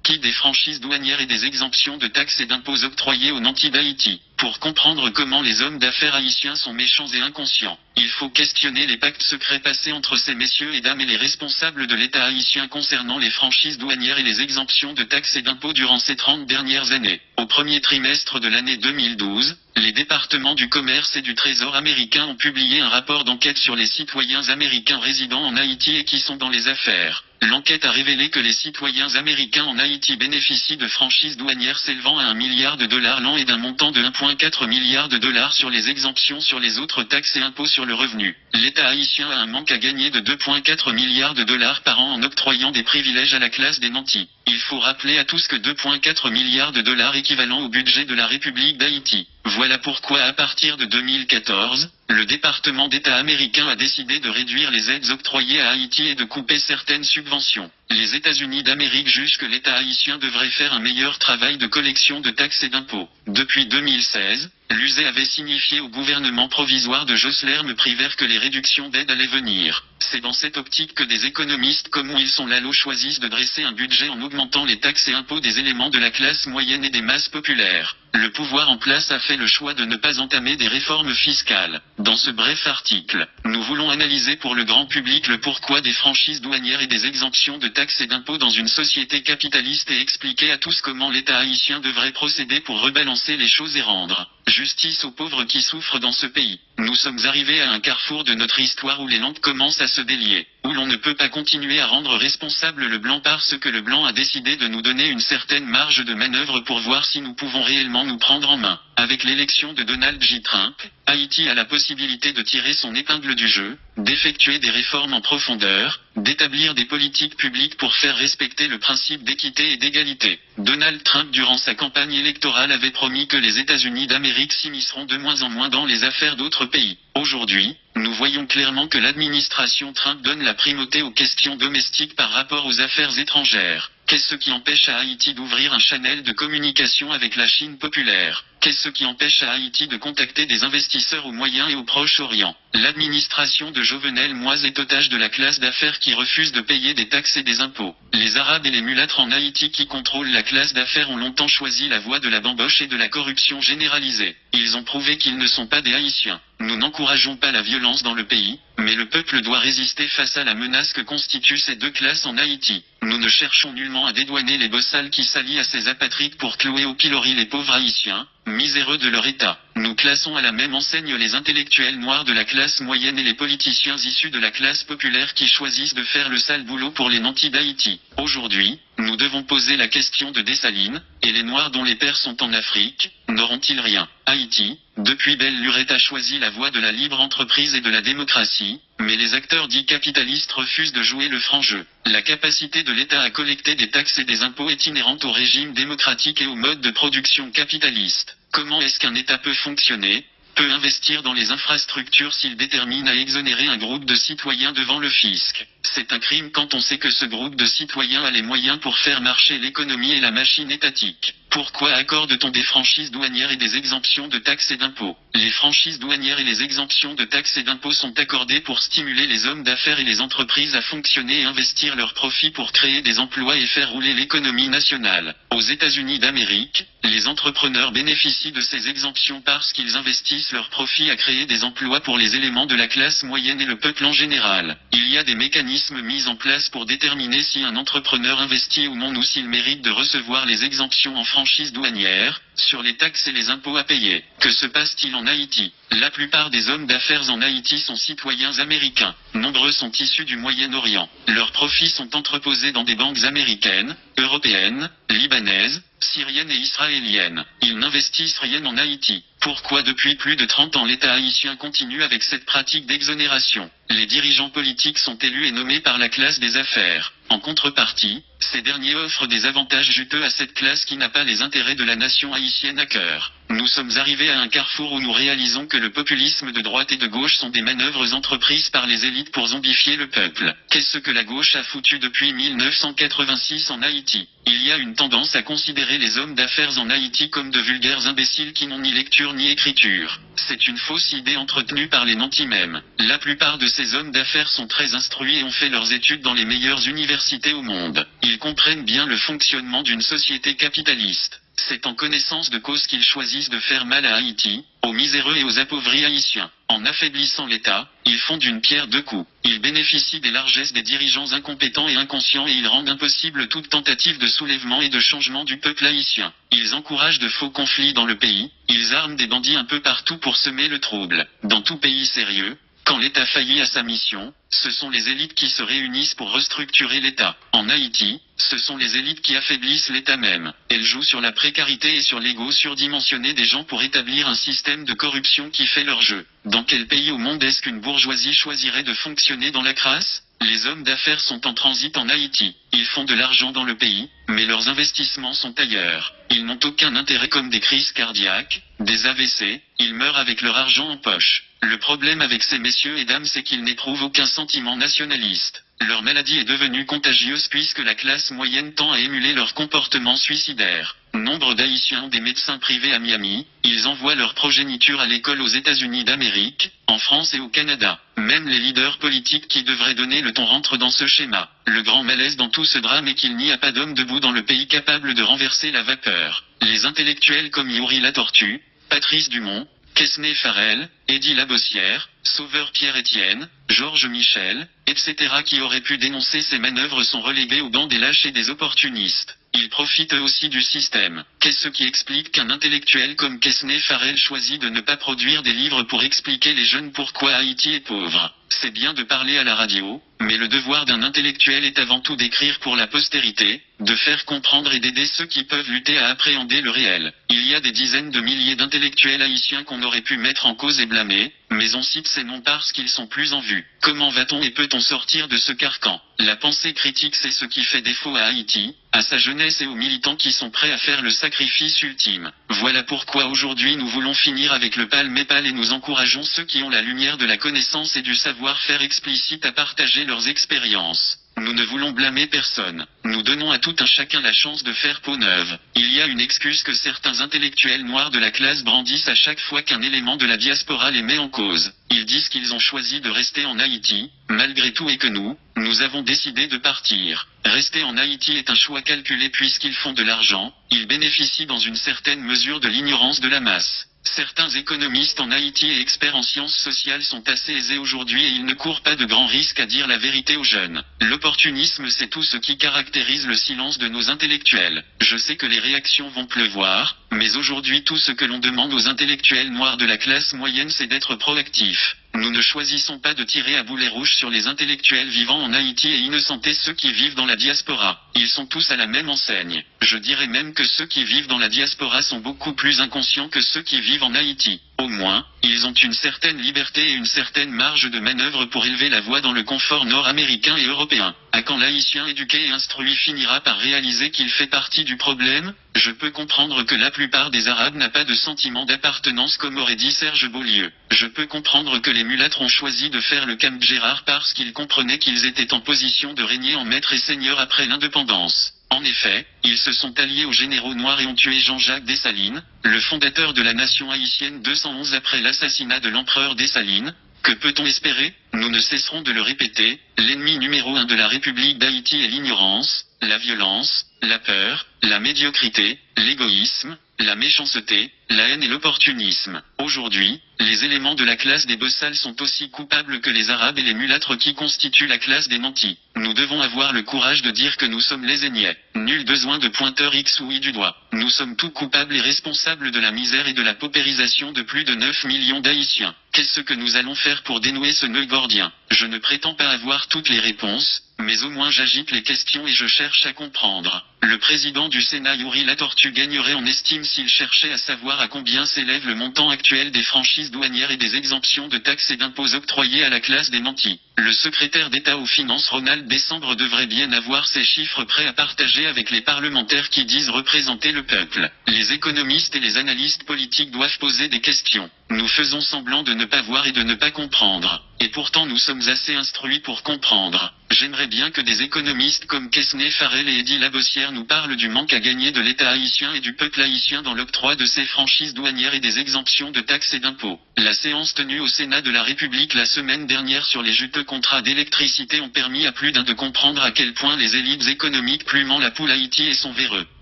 qui des franchises douanières et des exemptions de taxes et d'impôts octroyées aux nantis d'Haïti. Pour comprendre comment les hommes d'affaires haïtiens sont méchants et inconscients, il faut questionner les pactes secrets passés entre ces messieurs et dames et les responsables de l'État haïtien concernant les franchises douanières et les exemptions de taxes et d'impôts durant ces 30 dernières années. Au premier trimestre de l'année 2012, les départements du commerce et du Trésor américains ont publié un rapport d'enquête sur les citoyens américains résidant en Haïti et qui sont dans les affaires. L'enquête a révélé que les citoyens américains en Haïti bénéficient de franchises douanières s'élevant à $1 milliard l'an et d'un montant de $1,4 milliard sur les exemptions sur les autres taxes et impôts sur le revenu. L'État haïtien a un manque à gagner de $2,4 milliards par an en octroyant des privilèges à la classe des nantis. Il faut rappeler à tous que $2,4 milliards équivalent au budget de la République d'Haïti. Voilà pourquoi à partir de 2014, le département d'État américain a décidé de réduire les aides octroyées à Haïti et de couper certaines subventions. Les États-Unis d'Amérique jugent que l'État haïtien devrait faire un meilleur travail de collection de taxes et d'impôts. Depuis 2016, l'USE avait signifié au gouvernement provisoire de Jocelyn Prévert que les réductions d'aide allaient venir. C'est dans cette optique que des économistes comme Wilson Lalo choisissent de dresser un budget en augmentant les taxes et impôts des éléments de la classe moyenne et des masses populaires. Le pouvoir en place a fait le choix de ne pas entamer des réformes fiscales. Dans ce bref article, nous voulons analyser pour le grand public le pourquoi des franchises douanières et des exemptions de taxes et d'impôts dans une société capitaliste et expliquer à tous comment l'État haïtien devrait procéder pour rebalancer les choses et rendre justice aux pauvres qui souffrent dans ce pays. Nous sommes arrivés à un carrefour de notre histoire où les langues commencent à se délier, où l'on ne peut pas continuer à rendre responsable le blanc parce que le blanc a décidé de nous donner une certaine marge de manœuvre pour voir si nous pouvons réellement nous prendre en main. Avec l'élection de Donald J. Trump, Haïti a la possibilité de tirer son épingle du jeu, d'effectuer des réformes en profondeur, d'établir des politiques publiques pour faire respecter le principe d'équité et d'égalité. Donald Trump durant sa campagne électorale avait promis que les États-Unis d'Amérique s'immisceront de moins en moins dans les affaires d'autres pays. Aujourd'hui, nous voyons clairement que l'administration Trump donne la primauté aux questions domestiques par rapport aux affaires étrangères. Qu'est-ce qui empêche à Haïti d'ouvrir un channel de communication avec la Chine populaire? Qu'est-ce qui empêche à Haïti de contacter des investisseurs au Moyen et au Proche-Orient? L'administration de Jovenel Moïse est otage de la classe d'affaires qui refuse de payer des taxes et des impôts. Les Arabes et les mulâtres en Haïti qui contrôlent la classe d'affaires ont longtemps choisi la voie de la bamboche et de la corruption généralisée. Ils ont prouvé qu'ils ne sont pas des Haïtiens. Nous n'encourageons pas la violence dans le pays, mais le peuple doit résister face à la menace que constituent ces deux classes en Haïti. Nous ne cherchons nullement à dédouaner les bossales qui s'allient à ces apatrides pour clouer au pilori les pauvres Haïtiens, miséreux de leur état. Nous classons à la même enseigne les intellectuels noirs de la classe moyenne et les politiciens issus de la classe populaire qui choisissent de faire le sale boulot pour les nantis d'Haïti. Aujourd'hui, nous devons poser la question de Dessalines, et les noirs dont les pères sont en Afrique, n'auront-ils rien? Haïti, depuis belle lurette a choisi la voie de la libre entreprise et de la démocratie, mais les acteurs dits capitalistes refusent de jouer le franc jeu. La capacité de l'État à collecter des taxes et des impôts est inhérente au régime démocratique et au mode de production capitaliste. Comment est-ce qu'un État peut fonctionner, peut investir dans les infrastructures s'il détermine à exonérer un groupe de citoyens devant le fisc? C'est un crime quand on sait que ce groupe de citoyens a les moyens pour faire marcher l'économie et la machine étatique. Pourquoi accorde-t-on des franchises douanières et des exemptions de taxes et d'impôts? Les franchises douanières et les exemptions de taxes et d'impôts sont accordées pour stimuler les hommes d'affaires et les entreprises à fonctionner et investir leurs profits pour créer des emplois et faire rouler l'économie nationale. Aux États-Unis d'Amérique, les entrepreneurs bénéficient de ces exemptions parce qu'ils investissent leurs profits à créer des emplois pour les éléments de la classe moyenne et le peuple en général. Il y a des mécanismes mis en place pour déterminer si un entrepreneur investit ou non ou s'il mérite de recevoir les exemptions en franchise douanière, sur les taxes et les impôts à payer. Que se passe-t-il en Haïti? La plupart des hommes d'affaires en Haïti sont citoyens américains. Nombreux sont issus du Moyen-Orient. Leurs profits sont entreposés dans des banques américaines, européennes, libanaises, syriennes et israéliennes. Ils n'investissent rien en Haïti. Pourquoi depuis plus de 30 ans l'État haïtien continue avec cette pratique d'exonération? Les dirigeants politiques sont élus et nommés par la classe des affaires. En contrepartie, ces derniers offrent des avantages juteux à cette classe qui n'a pas les intérêts de la nation haïtienne à cœur. Nous sommes arrivés à un carrefour où nous réalisons que le populisme de droite et de gauche sont des manœuvres entreprises par les élites pour zombifier le peuple. Qu'est-ce que la gauche a foutu depuis 1986 en Haïti? Il y a une tendance à considérer les hommes d'affaires en Haïti comme de vulgaires imbéciles qui n'ont ni lecture ni écriture. C'est une fausse idée entretenue par les nantis mêmes. La plupart de ces hommes d'affaires sont très instruits et ont fait leurs études dans les meilleures universités au monde. Ils comprennent bien le fonctionnement d'une société capitaliste. C'est en connaissance de cause qu'ils choisissent de faire mal à Haïti, aux miséreux et aux appauvris haïtiens. En affaiblissant l'État, ils font d'une pierre deux coups. Ils bénéficient des largesses des dirigeants incompétents et inconscients et ils rendent impossible toute tentative de soulèvement et de changement du peuple haïtien. Ils encouragent de faux conflits dans le pays, ils arment des bandits un peu partout pour semer le trouble. Dans tout pays sérieux, quand l'État faillit à sa mission, ce sont les élites qui se réunissent pour restructurer l'État. En Haïti, ce sont les élites qui affaiblissent l'État même. Elles jouent sur la précarité et sur l'ego surdimensionné des gens pour établir un système de corruption qui fait leur jeu. Dans quel pays au monde est-ce qu'une bourgeoisie choisirait de fonctionner dans la crasse? Les hommes d'affaires sont en transit en Haïti. Ils font de l'argent dans le pays, mais leurs investissements sont ailleurs. Ils n'ont aucun intérêt comme des crises cardiaques, des AVC, ils meurent avec leur argent en poche. Le problème avec ces messieurs et dames c'est qu'ils n'éprouvent aucun sentiment nationaliste. Leur maladie est devenue contagieuse puisque la classe moyenne tend à émuler leur comportement suicidaire. Nombre d'Haïtiens ont des médecins privés à Miami, ils envoient leur progéniture à l'école aux États-Unis d'Amérique, en France et au Canada. Même les leaders politiques qui devraient donner le ton rentrent dans ce schéma. Le grand malaise dans tout ce drame est qu'il n'y a pas d'homme debout dans le pays capable de renverser la vapeur. Les intellectuels comme Youri Latortue, Patrice Dumont, Quesnay Farel, Eddy Labossière, Sauveur Pierre-Étienne, Georges Michel, etc. qui auraient pu dénoncer ces manœuvres sont relégués au banc des lâches et des opportunistes. Ils profitent eux aussi du système. Qu'est-ce qui explique qu'un intellectuel comme Quesnay Farel choisit de ne pas produire des livres pour expliquer les jeunes pourquoi Haïti est pauvre? C'est bien de parler à la radio, mais le devoir d'un intellectuel est avant tout d'écrire pour la postérité, de faire comprendre et d'aider ceux qui peuvent lutter à appréhender le réel. Il y a des dizaines de milliers d'intellectuels haïtiens qu'on aurait pu mettre en cause et blâmer, mais on cite ces noms parce qu'ils sont plus en vue. Comment va-t-on et peut-on sortir de ce carcan? La pensée critique c'est ce qui fait défaut à Haïti, à sa jeunesse et aux militants qui sont prêts à faire le sacrifice ultime. Voilà pourquoi aujourd'hui nous voulons finir avec le palme-épale et nous encourageons ceux qui ont la lumière de la connaissance et du savoir-faire explicite à partager leurs expériences. Nous ne voulons blâmer personne. Nous donnons à tout un chacun la chance de faire peau neuve. Il y a une excuse que certains intellectuels noirs de la classe brandissent à chaque fois qu'un élément de la diaspora les met en cause. Ils disent qu'ils ont choisi de rester en Haïti, malgré tout et que nous avons décidé de partir. Rester en Haïti est un choix calculé puisqu'ils font de l'argent, ils bénéficient dans une certaine mesure de l'ignorance de la masse. Certains économistes en Haïti et experts en sciences sociales sont assez aisés aujourd'hui et ils ne courent pas de grands risques à dire la vérité aux jeunes. L'opportunisme c'est tout ce qui caractérise le silence de nos intellectuels. Je sais que les réactions vont pleuvoir, mais aujourd'hui tout ce que l'on demande aux intellectuels noirs de la classe moyenne c'est d'être proactifs. Nous ne choisissons pas de tirer à boulet rouge sur les intellectuels vivant en Haïti et innocenter ceux qui vivent dans la diaspora. Ils sont tous à la même enseigne. Je dirais même que ceux qui vivent dans la diaspora sont beaucoup plus inconscients que ceux qui vivent en Haïti. Au moins, ils ont une certaine liberté et une certaine marge de manœuvre pour élever la voix dans le confort nord-américain et européen. À quand l'Haïtien éduqué et instruit finira par réaliser qu'il fait partie du problème? Je peux comprendre que la plupart des Arabes n'a pas de sentiment d'appartenance comme aurait dit Serge Beaulieu. Je peux comprendre que les mulâtres ont choisi de faire le Camp Gérard parce qu'ils comprenaient qu'ils étaient en position de régner en maître et seigneur après l'indépendance. En effet, ils se sont alliés aux généraux noirs et ont tué Jean-Jacques Dessalines, le fondateur de la nation haïtienne 211 après l'assassinat de l'empereur Dessalines. Que peut-on espérer? Nous ne cesserons de le répéter, l'ennemi numéro 1 de la République d'Haïti est l'ignorance, la violence, la peur, la médiocrité, l'égoïsme, la méchanceté, la haine et l'opportunisme. Aujourd'hui, les éléments de la classe des bossals sont aussi coupables que les arabes et les mulâtres qui constituent la classe des nantis. Nous devons avoir le courage de dire que nous sommes les Aignais. Nul besoin de pointeur X ou Y du doigt. Nous sommes tous coupables et responsables de la misère et de la paupérisation de plus de 9 millions d'Haïtiens. Qu'est-ce que nous allons faire pour dénouer ce nœud gordien? Je ne prétends pas avoir toutes les réponses, mais au moins j'agite les questions et je cherche à comprendre. Le président du Sénat Youri Latortue gagnerait en estime s'il cherchait à savoir savoir à combien s'élève le montant actuel des franchises douanières et des exemptions de taxes et d'impôts octroyés à la classe des nantis. Le secrétaire d'État aux Finances Ronald Décembre devrait bien avoir ces chiffres prêts à partager avec les parlementaires qui disent représenter le peuple. Les économistes et les analystes politiques doivent poser des questions. Nous faisons semblant de ne pas voir et de ne pas comprendre. Et pourtant nous sommes assez instruits pour comprendre. J'aimerais bien que des économistes comme Quesnay Farrell et Eddy Labossière nous parlent du manque à gagner de l'État haïtien et du peuple haïtien dans l'octroi de ses franchises douanières et des exemptions de taxes et d'impôts. La séance tenue au Sénat de la République la semaine dernière sur les juteux contrats d'électricité ont permis à plus d'un de comprendre à quel point les élites économiques plumant la poule Haïti et son véreux.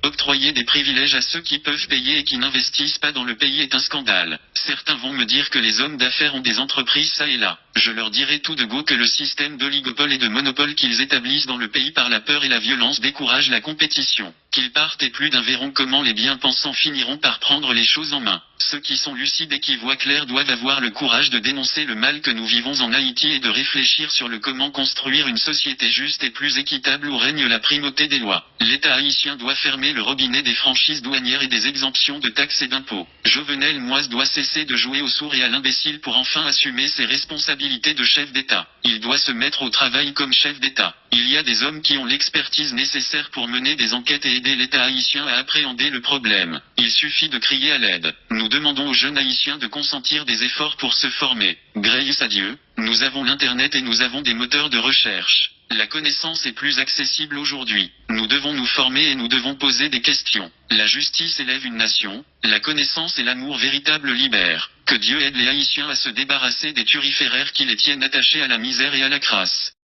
Octroyer des privilèges à ceux qui peuvent payer et qui n'investissent pas dans le pays est un scandale. Certains vont me dire que les hommes d'affaires ont des entreprises ça et là. Je leur dirai tout de go que le système d'oligopole et de monopole qu'ils établissent dans le pays par la peur et la violence décourage la compétition. Qu'ils partent et plus d'un verront comment les bien-pensants finiront par prendre les choses en main. Ceux qui sont lucides et qui voient clair doivent avoir le courage de dénoncer le mal que nous vivons en Haïti et de réfléchir sur le comment construire une société juste et plus équitable où règne la primauté des lois. L'État haïtien doit fermer le robinet des franchises douanières et des exemptions de taxes et d'impôts. Jovenel Moïse doit cesser de jouer au sourd et à l'imbécile pour enfin assumer ses responsabilités de chef d'État. Il doit se mettre au travail comme chef d'État. Il y a des hommes qui ont l'expertise nécessaire pour mener des enquêtes et aider l'État haïtien à appréhender le problème. Il suffit de crier à l'aide. Nous demandons aux jeunes haïtiens de consentir des efforts pour se former. Grâce à Dieu, nous avons l'Internet et nous avons des moteurs de recherche. La connaissance est plus accessible aujourd'hui. Nous devons nous former et nous devons poser des questions. La justice élève une nation, la connaissance et l'amour véritable libèrent. Que Dieu aide les Haïtiens à se débarrasser des turiféraires qui les tiennent attachés à la misère et à la crasse.